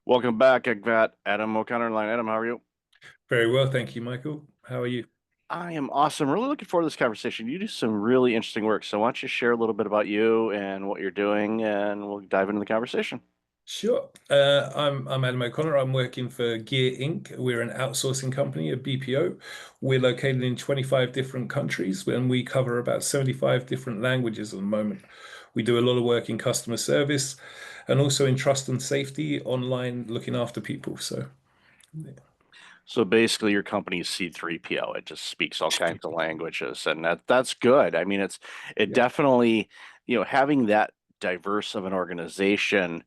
Welcome back. I've got Adam O'Connor line. Adam, how are you? Very well, thank you, Michael. How are you? I am awesome. Really looking forward to this conversation. You do some really interesting work. So why don't you share a little bit about you and what you're doing, and we'll dive into the conversation. Sure. I'm Adam O'Connor. I'm working for Gear Inc. We're an outsourcing company, a BPO. We're located in 25 different countries and we cover about 75 different languages at the moment. We do a lot of work in customer service and also in trust and safety online, looking after people. So basically, your company is C3PO. It just speaks all kinds of languages, and that's good. I mean, it Yeah. definitely, having that diverse of an organization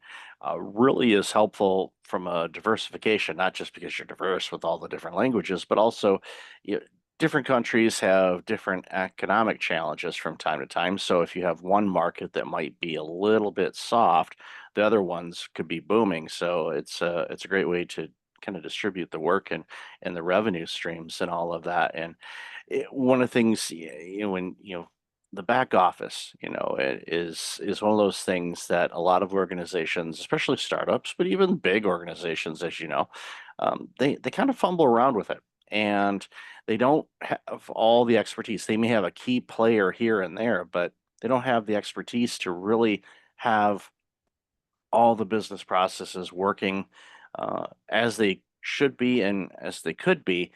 really is helpful from a diversification, not just because you're diverse with all the different languages, but also, you know, different countries have different economic challenges from time to time. So if you have one market that might be a little bit soft, the other ones could be booming. So it's a great way to kind of distribute the work and the revenue streams and all of that. And one of the things, when the back office, it is one of those things that a lot of organizations, especially startups, but even big organizations, as you know, they kind of fumble around with it, and they don't have all the expertise. They may have a key player here and there, but they don't have the expertise to really have all the business processes working as they should be and as they could be,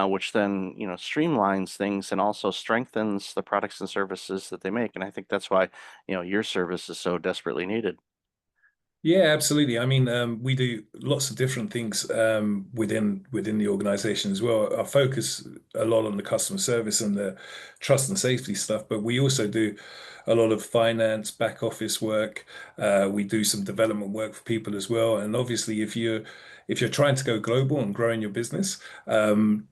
which then streamlines things and also strengthens the products and services that they make. And I think that's why your service is so desperately needed. Yeah, absolutely. I mean, we do lots of different things within the organization as well. Our focus a lot on the customer service and the trust and safety stuff, but we also do a lot of finance, back office work. We do some development work for people as well. And obviously, if you're trying to go global and growing your business,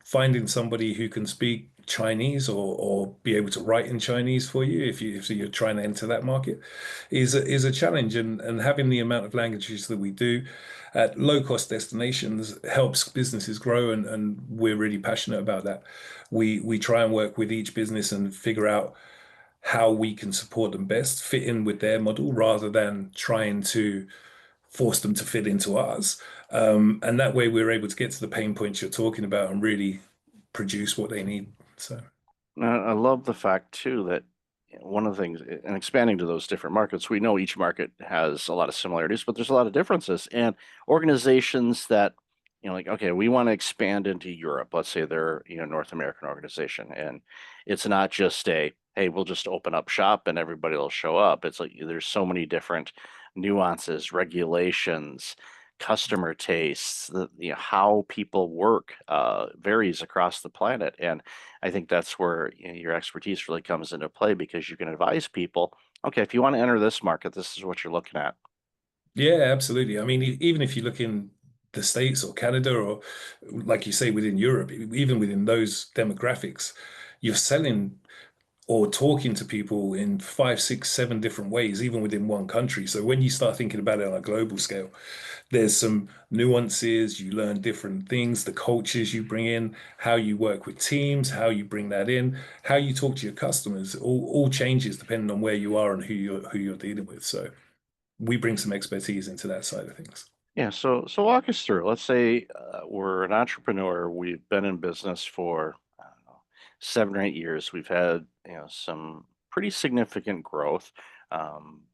finding somebody who can speak Chinese or be able to write in Chinese for you if you're trying to enter that market is a challenge, and having the amount of languages that we do at low cost destinations helps businesses grow, and we're really passionate about that. We try and work with each business and figure out how we can support them best, fit in with their model rather than trying to force them to fit into ours. And that way we're able to get to the pain points you're talking about and really produce what they need. So I love the fact too that one of the things, and expanding to those different markets, we know each market has a lot of similarities, but there's a lot of differences. And organizations that, like, okay, we want to expand into Europe. Let's say they're, North American organization, and it's not just hey, we'll just open up shop and everybody will show up. It's like there's so many different nuances, regulations, customer tastes, how people work varies across the planet. And I think that's where your expertise really comes into play, because you can advise people, okay, if you want to enter this market, this is what you're looking at. yeah, absolutely. I mean, even if you look in the States or Canada or like you say within Europe, even within those demographics, you're selling or talking to people in five, six, seven different ways, even within one country. So when you start thinking about it on a global scale, there's some nuances, you learn different things, the cultures you bring in, how you work with teams, how you bring that in, how you talk to your customers, all changes depending on where you are and who you're dealing with. So we bring some expertise into that side of things. Yeah, so walk us through. Let's say we're an entrepreneur. We've been in business for, I don't know, 7 or 8 years. We've had some pretty significant growth,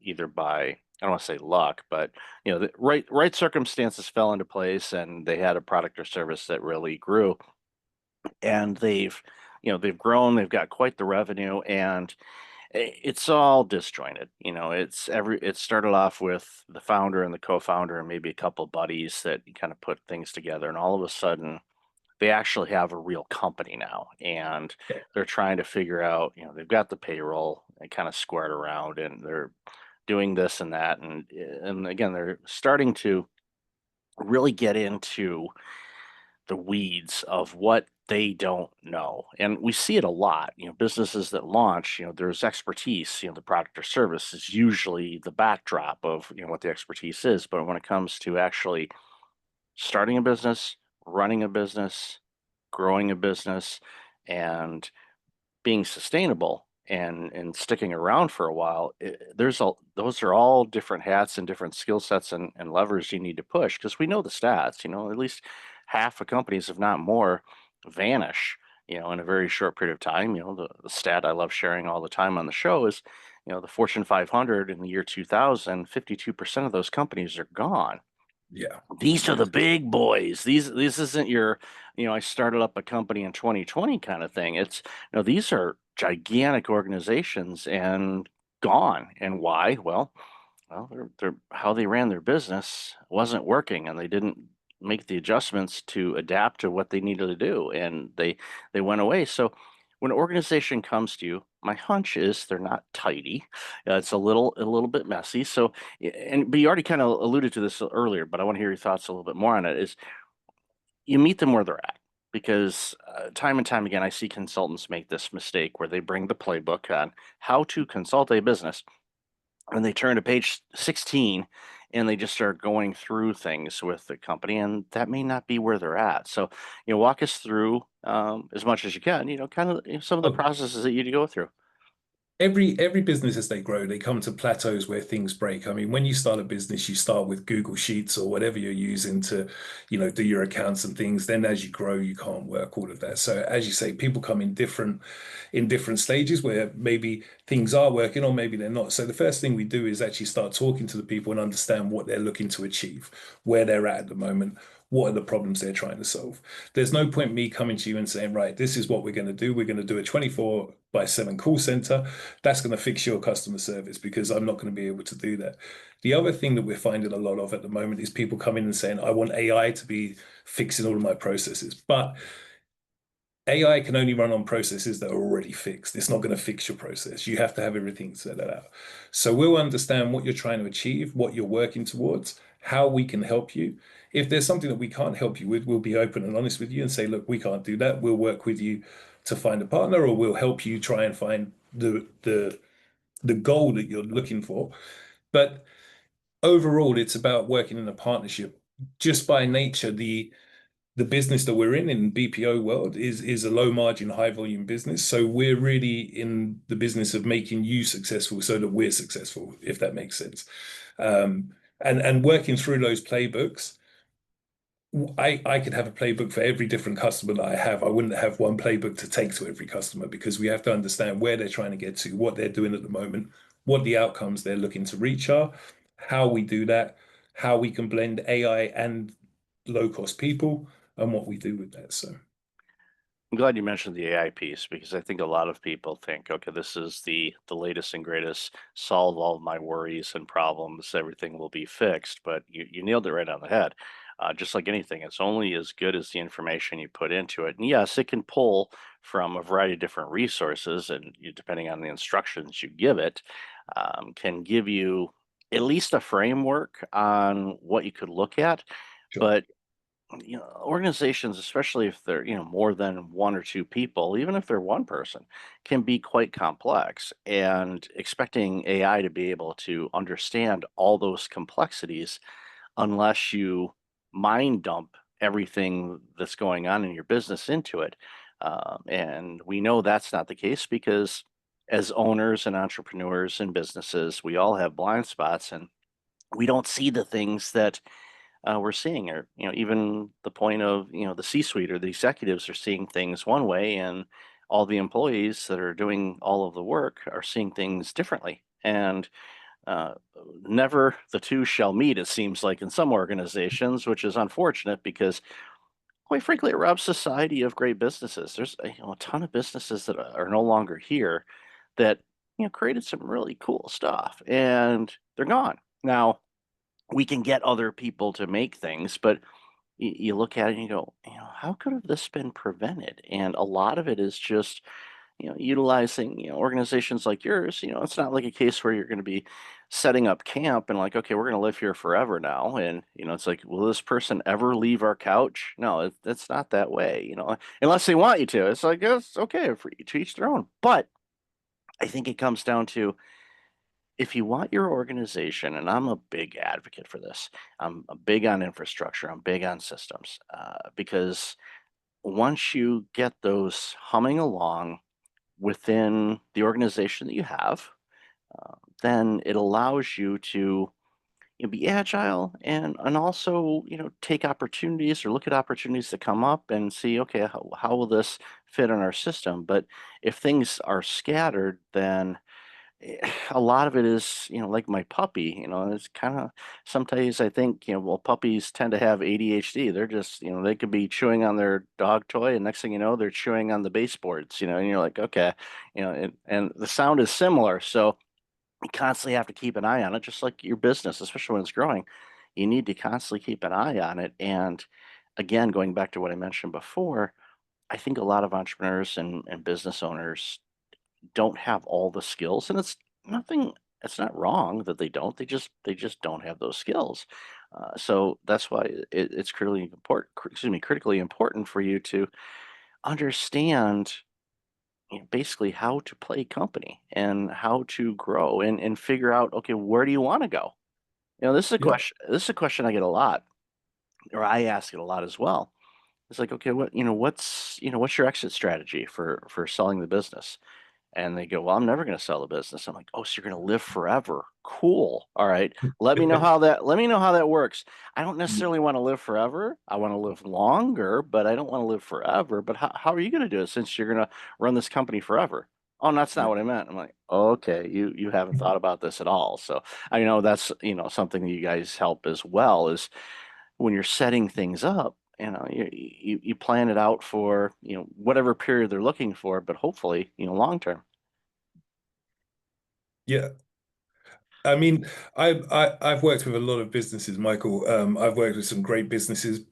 either by, I don't want to say luck, but the right circumstances fell into place, and they had a product or service that really grew, and they've grown. They've got quite the revenue, and it's all disjointed. It started off with the founder and the co-founder and maybe a couple buddies that kind of put things together, and all of a sudden they actually have a real company now, and Yeah. they're trying to figure out, they've got the payroll and kind of squared around, and they're doing this and that, and again, they're starting to really get into the weeds of what they don't know. And we see it a lot, businesses that launch, there's expertise, the product or service is usually the backdrop of, what the expertise is. But when it comes to actually starting a business, running a business, growing a business, and being sustainable and sticking around for a while, those are all different hats and different skill sets and levers you need to push because we know the stats. At least half of companies, if not more, vanish. In a very short period of time. The stat I love sharing all the time on the show is, the Fortune 500 in the year 2000, 52% of those companies are gone. Yeah. These are the Yes. big boys. This isn't your, I started up a company in 2020 kind of thing. It's, these are gigantic organizations and gone. And why? Well, they're how they ran their business wasn't working, and they didn't make the adjustments to adapt to what they needed to do, and they went away. So when an organization comes to you, my hunch is they're not tidy. It's a little bit messy. So, but you already kind of alluded to this earlier, but I want to hear your thoughts a little bit more on it. Is you meet them where they're at. Because time and time again, I see consultants make this mistake where they bring the playbook on how to consult a business and they turn to page 16 and they just start going through things with the company, and that may not be where they're at. So, walk us through as much as you can, kind of some of the Oh, processes that you go through. every business as they grow, they come to plateaus where things break. I mean, when you start a business, you start with Google Sheets or whatever you're using to, do your accounts and things. Then as you grow, you can't work all of that. So as you say, people come in different stages where maybe things are working or maybe they're not. So the first thing we do is actually start talking to the people and understand what they're looking to achieve, where they're at the moment. What are the problems they're trying to solve? There's no point me coming to you and saying, right, this is what we're going to do. We're going to do a 24/7 call center. That's going to fix your customer service because I'm not going to be able to do that. The other thing that we're finding a lot of at the moment is people coming and saying, I want AI to be fixing all of my processes. But AI can only run on processes that are already fixed. It's not going to fix your process. You have to have everything set out. So we'll understand what you're trying to achieve, what you're working towards, how we can help you. If there's something that we can't help you with, we'll be open and honest with you and say, look, we can't do that. We'll work with you to find a partner, or we'll help you try and find the goal that you're looking for. But overall, it's about working in a partnership. Just by nature, the business that we're in BPO world is a low margin, high volume business. So we're really in the business of making you successful so that we're successful, if that makes sense. And working through those playbooks, I could have a playbook for every different customer that I have. I wouldn't have one playbook to take to every customer because we have to understand where they're trying to get to, what they're doing at the moment, what the outcomes they're looking to reach are, how we do that, how we can blend AI and low cost people, and what we do with that. So, I'm glad you mentioned the AI piece because I think a lot of people think, okay, this is the latest and greatest, solve all of my worries and problems, everything will be fixed. But you nailed it right on the head. Just like anything, it's only as good as the information you put into it. And yes, it can pull from a variety of different resources, and depending on the instructions you give it, can give you at least a framework on what you could look at. sure. But organizations, especially if they're, more than one or two people, even if they're one person, can be quite complex. And expecting AI to be able to understand all those complexities, unless you mind dump everything that's going on in your business into it. And we know that's not the case because as owners and entrepreneurs and businesses, we all have blind spots and we don't see the things that we're seeing, or even the point of the C-suite or the executives are seeing things one way, and all the employees that are doing all of the work are seeing things differently. And uh, never the two shall meet. It seems like in some organizations, which is unfortunate because, quite frankly, it robs society of great businesses. There's a ton of businesses that are no longer here that created some really cool stuff, and they're gone now. We can get other people to make things, but you look at it and you go, how could have this been prevented? And a lot of it is just, utilizing, organizations like yours. It's not like a case where you're going to be setting up camp and like, okay, we're going to live here forever now. And, it's like, will this person ever leave our couch? No, it's not that way, unless they want you to. It's like, it's okay for to each their own. But I think it comes down to, if you want your organization, and I'm a big advocate for this, I'm big on infrastructure, I'm big on systems, because once you get those humming along, within the organization that you have, then it allows you to be agile and also take opportunities or look at opportunities that come up and see, okay, how will this fit in our system? But if things are scattered, then a lot of it is, like my puppy, it's kind of sometimes I think, well, puppies tend to have ADHD. They're just, they could be chewing on their dog toy, and next thing you know, they're chewing on the baseboards, and you're like, okay, and the sound is similar. So you constantly have to keep an eye on it, just like your business, especially when it's growing. You need to constantly keep an eye on it. And again, going back to what I mentioned before, I think a lot of entrepreneurs and business owners don't have all the skills, and nothing it's not wrong that they don't, they just don't have those skills. So that's why it's critically important, excuse me, critically important for you to understand, basically how to play company and how to grow and figure out, okay, where do you want to go? Yeah. This is a question I get a lot, or I ask it a lot as well. It's like, okay, what's your exit strategy for selling the business? And they go, "Well, I'm never gonna sell the business." I'm like, "Oh, so you're gonna live forever. Cool. All right. Let me know how that works. I don't necessarily want to live forever. I want to live longer, but I don't want to live forever. But how are you gonna do it since you're gonna run this company forever?" Oh, that's not Yeah. what I meant. I'm like, okay, you haven't thought about this at all. So I know that's something that you guys help as well is when you're setting things up, you plan it out for whatever period they're looking for, but hopefully long term. Yeah. I mean, I've worked with a lot of businesses, Michael. I've worked with some great businesses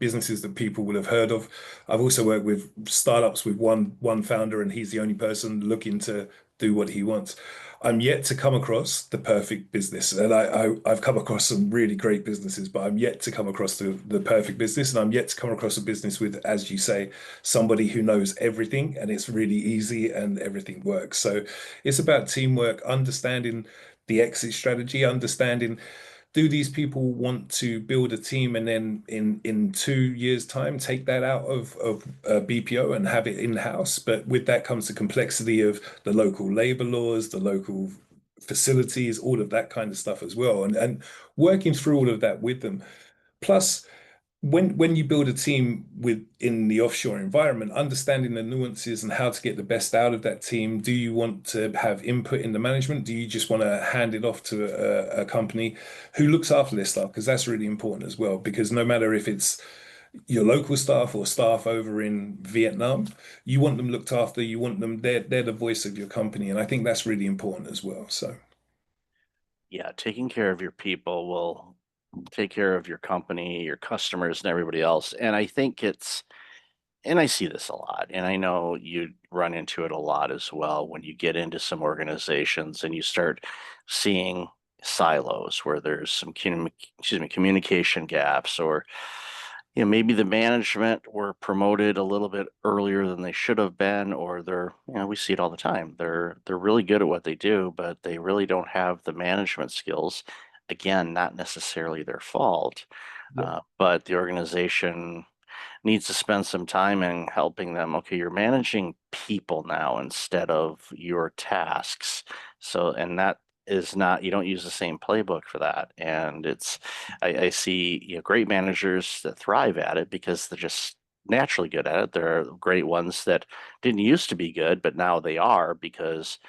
that people will have heard of. I've also worked with startups with one founder, and he's the only person looking to do what he wants. I'm yet to come across the perfect business, and I've come across some really great businesses, but I'm yet to come across the perfect business, and I'm yet to come across a business with, as you say, somebody who knows everything, and it's really easy and everything works. So it's about teamwork, understanding the exit strategy, understanding do these people want to build a team and then in 2 years' time take that out of BPO and have it in-house? But with that comes the complexity of the local labor laws, the local facilities, all of that kind of stuff as well, and working through all of that with them. Plus, when you build a team within the offshore environment, understanding the nuances and how to get the best out of that team. Do you want to have input in the management? Do you just want to hand it off to a company who looks after this stuff? Because that's really important as well. Because no matter if it's your local staff or staff over in Vietnam, you want them looked after. You want them, they're the voice of your company. And I think that's really important as well. So Yeah, taking care of your people will take care of your company, your customers, and everybody else. And I think and I see this a lot, and I know you run into it a lot as well when you get into some organizations and you start seeing silos where there's some communication gaps, or maybe the management were promoted a little bit earlier than they should have been, or we see it all the time. They're really good at what they do, but they really don't have the management skills. Again, not necessarily their fault, yeah, but the organization needs to spend some time in helping them. Okay, you're managing people now instead of your tasks. So, and that is not, you don't use the same playbook for that. And I see, great managers that thrive at it because they're just naturally good at it. There are great ones that didn't used to be good, but now they are because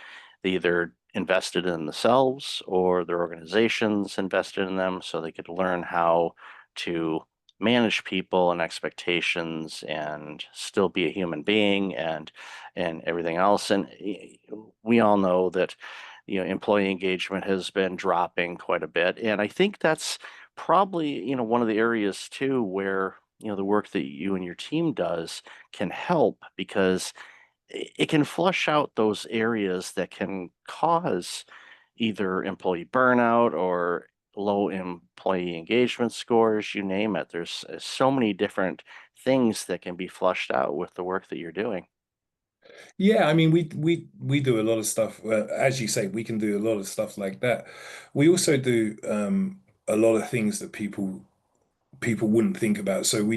they either invested in themselves or their organizations invested in them so they could learn how to manage people and expectations and still be a human being and everything else. And we all know that employee engagement has been dropping quite a bit, and I think that's probably one of the areas too where the work that you and your team does can help, because it can flush out those areas that can cause either employee burnout or low employee engagement scores, you name it. There's so many different things that can be flushed out with the work that you're doing. yeah. I mean, we do a lot of stuff. As you say, we can do a lot of stuff like that. We also do a lot of things that people people wouldn't think about. So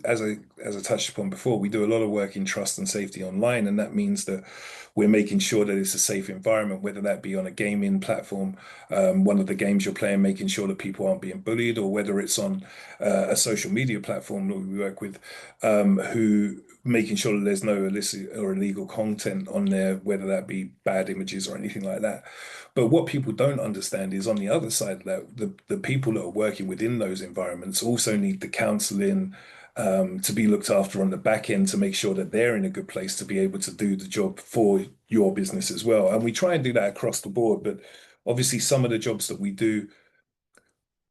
as I touched upon before, we do a lot of work in trust and safety online, and that means that we're making sure that it's a safe environment, whether that be on a gaming platform, one of the games you're playing, making sure that people aren't being bullied, or whether it's on a social media platform that we work with, who making sure that there's no illicit or illegal content on there, whether that be bad images or anything like that. But what people don't understand is on the other side of that, the people that are working within those environments also need the counseling, to be looked after on the back end to make sure that they're in a good place to be able to do the job for your business as well. And we try and do that across the board. But obviously, some of the jobs that we do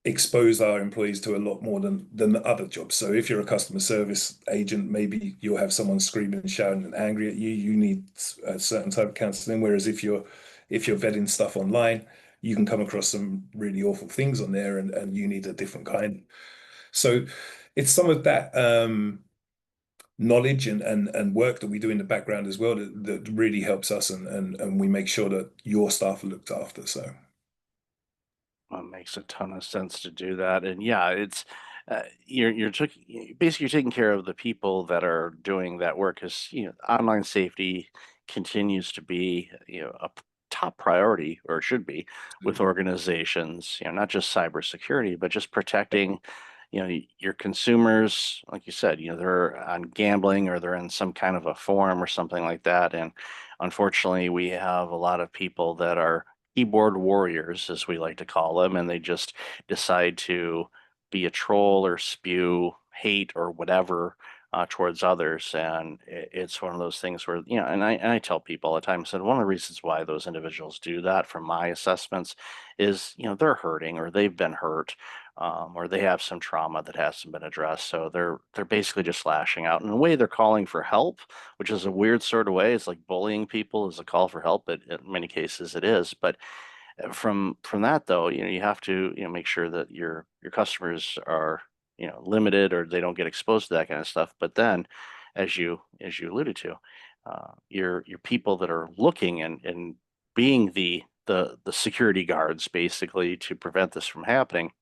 expose our employees to a lot more than the other jobs. So if you're a customer service agent, maybe you'll have someone screaming, shouting, and angry at you. You need a certain type of counseling. Whereas if you're vetting stuff online, you can come across some really awful things on there, and you need a different kind. So it's some of that knowledge and work that we do in the background as well that really helps us, and we make sure that your staff are looked after. So Makes a ton of sense to do that, and yeah, it's basically you're taking care of the people that are doing that work because online safety continues to be top priority, or it should be, with organizations. Not just cybersecurity, but just protecting your consumers. Like you said, they're on gambling or they're in some kind of a forum or something like that, and unfortunately, we have a lot of people that are keyboard warriors, as we like to call them, and they just decide to be a troll or spew hate or whatever towards others. And it's one of those things where, and I tell people all the time, I said, one of the reasons why those individuals do that, from my assessments, is, they're hurting or they've been hurt. Or they have some trauma that hasn't been addressed, so they're basically just lashing out. In a way, they're calling for help, which is a weird sort of way. It's like bullying people is a call for help, but in many cases it is. But from that though, you have to make sure that your customers are limited or they don't get exposed to that kind of stuff. But then, as you alluded to, your people that are looking and being the security guards basically to prevent this from happening,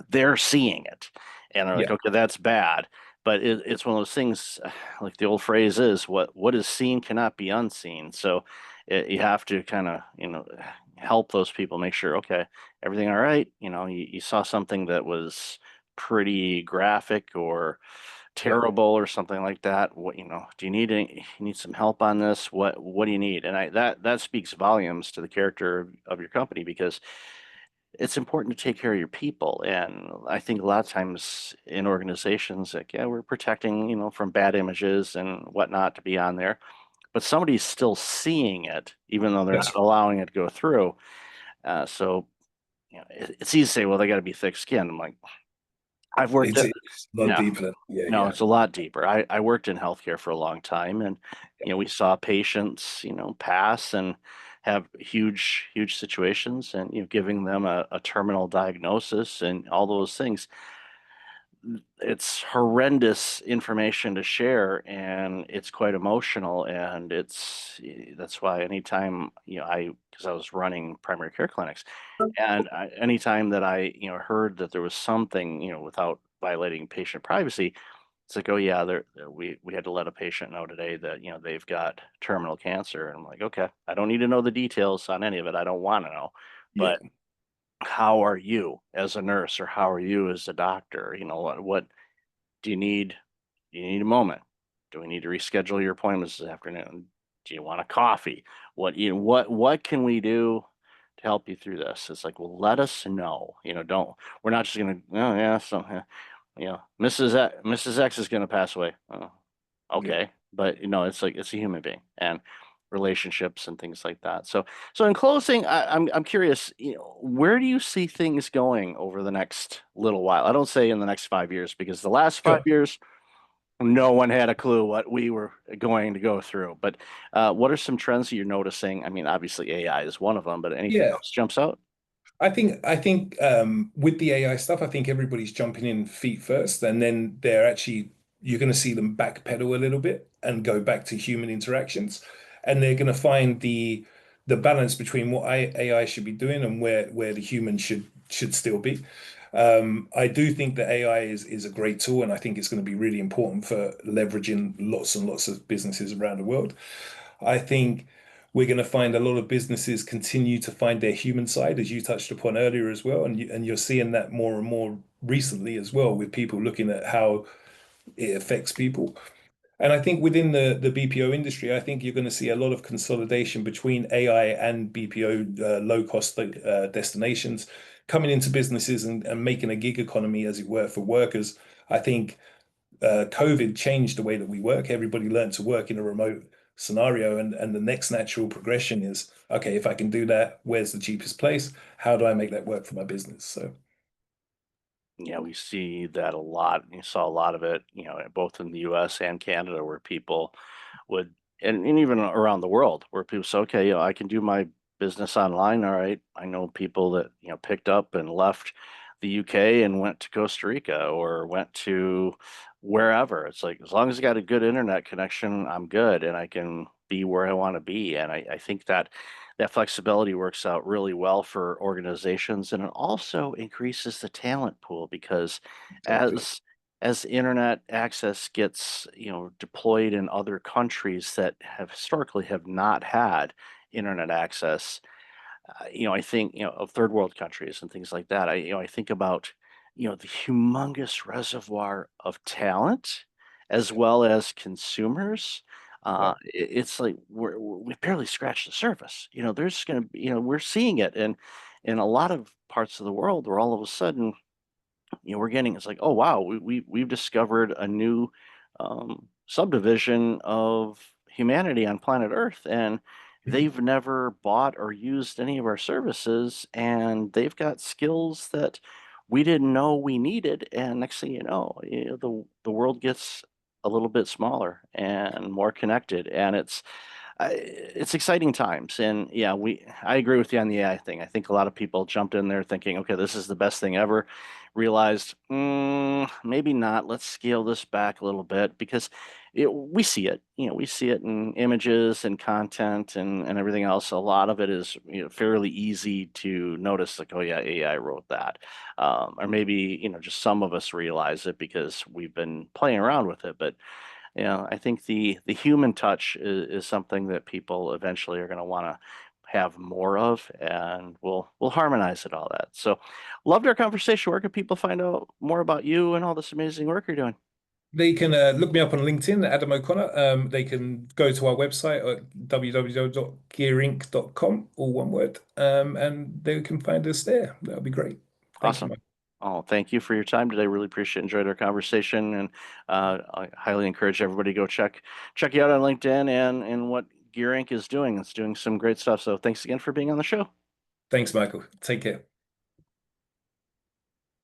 they're seeing it and they're like, yeah, okay, that's bad. But it's one of those things, like the old phrase is, what is seen cannot be unseen. So you have to kind of, help those people make sure, okay, everything all right. You saw something that was pretty graphic or yeah. terrible or something like that. What, do you need some help on this? What do you need? And that speaks volumes to the character of your company, because it's important to take care of your people. And I think a lot of times in organizations, like, yeah, we're protecting, from bad images and whatnot to be on there, but somebody's still seeing it, even though they're not That's allowing it to go through. So, it's easy to say, well, they got to be thick-skinned. I'm like, I've worked at, it's a lot no, deeper than yeah, no, yeah, it's a lot deeper. I worked in healthcare for a long time, and we saw patients, pass and have huge situations, and giving them a terminal diagnosis and all those things. It's horrendous information to share, and it's quite emotional, and that's why anytime because I was running primary care clinics, and anytime that I heard that there was something without violating patient privacy, it's like, oh yeah, we had to let a patient know today that they've got terminal cancer. And I'm like, okay, I don't need to know the details on any of it. I don't want to know, yeah, but how are you as a nurse, or how are you as a doctor? What do you need? Do you need a moment? Do we need to reschedule your appointments this afternoon? Do you want a coffee? What can we do to help you through this? It's like, well, let us know. Don't We're not just gonna, oh yeah, so Mrs. X is gonna pass away. Oh, yeah. okay. But it's like, it's a human being, and relationships and things like that. So in closing, I'm curious, where do you see things going over the next little while? I don't say in the next 5 years, because the last five Sure. years no one had a clue what we were going to go through. But what are some trends that you're noticing? I mean, obviously AI is one of them, but anything Yeah. else jumps out? I think with the AI stuff, I think everybody's jumping in feet first, and then you're going to see them backpedal a little bit and go back to human interactions, and they're going to find the balance between what AI should be doing and where the human should still be. I do think that AI is a great tool, and I think it's going to be really important for leveraging lots and lots of businesses around the world. I think we're going to find a lot of businesses continue to find their human side, as you touched upon earlier as well, and you're seeing that more and more recently as well, with people looking at how it affects people. And I think within the BPO industry, I think you're going to see a lot of consolidation between AI and BPO low cost destinations coming into businesses and making a gig economy, as it were, for workers. I think COVID changed the way that we work. Everybody learned to work in a remote scenario, and the next natural progression is, okay, if I can do that, where's the cheapest place? How do I make that work for my business? So Yeah, we see that a lot. You saw a lot of it, both in the US and Canada, where people would, and even around the world, where people say, okay, I can do my business online. All right. I know people that, picked up and left the UK and went to Costa Rica or went to wherever. It's like, as long as I got a good internet connection, I'm good and I can be where I want to be. And I think that that flexibility works out really well for organizations, and it also increases the talent pool because exactly. as internet access gets deployed in other countries that have historically have not had internet access, I think, of third world countries and things like that. I think about, the humongous reservoir of talent as well as consumers. Yeah. It's like we barely scratched the surface. There's going to be, we're seeing it in a lot of parts of the world where all of a sudden we're getting, it's like, oh wow, we've discovered a new subdivision of humanity on planet Earth, and they've never bought or used any of our services, and they've got skills that we didn't know we needed, and next thing the world gets a little bit smaller and more connected, and it's exciting times. And yeah, I agree with you on the AI thing. I think a lot of people jumped in there thinking, okay, this is the best thing ever, realized, maybe not. Let's scale this back a little bit because we see it. We see it in images and content and everything else. A lot of it is fairly easy to notice, like, oh yeah, AI wrote that. Or maybe, just some of us realize it because we've been playing around with it. But I think the human touch is something that people eventually are going to want to have more of, and we'll harmonize it all that. So, loved our conversation. Where can people find out more about you and all this amazing work you're doing? They can look me up on LinkedIn, Adam O'Connor. They can go to our website at www.gearinc.com, all one word, and they can find us there. That would be great. Thank you, Awesome. Mike. Oh, thank you for your time today. Really enjoyed our conversation, and I highly encourage everybody to go check you out on LinkedIn and what Gear Inc. is doing. It's doing some great stuff. So, thanks again for being on the show. Thanks, Michael. Take care.